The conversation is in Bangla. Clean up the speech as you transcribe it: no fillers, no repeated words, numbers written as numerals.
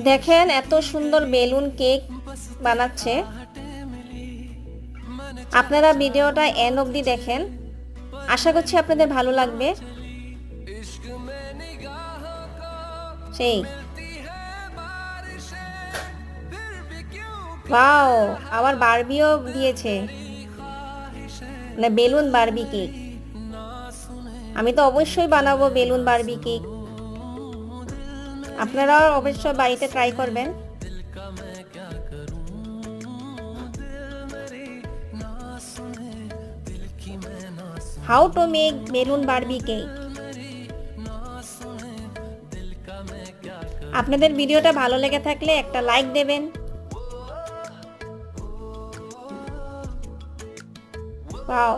দেখেন এত সুন্দর বেলুন কেক বানাচ্ছে। আপনারা ভিডিওটা এন্ড অবধি দেখেন, আশা করছি আপনাদের ভালো লাগবে। সেই ওয়াও, আবার বারবিও দিয়েছে, মানে বেলুন বারবি কেক। আমি তো অবশ্যই বানাবো বেলুন বারবি কেক। আপনারাও অবশ্যই বাড়িতে ট্রাই করবেন। How to make balloon Barbie cake. আপনাদের ভিডিওটা ভালো লেগে থাকলে একটা লাইক দেবেন। ওয়াও।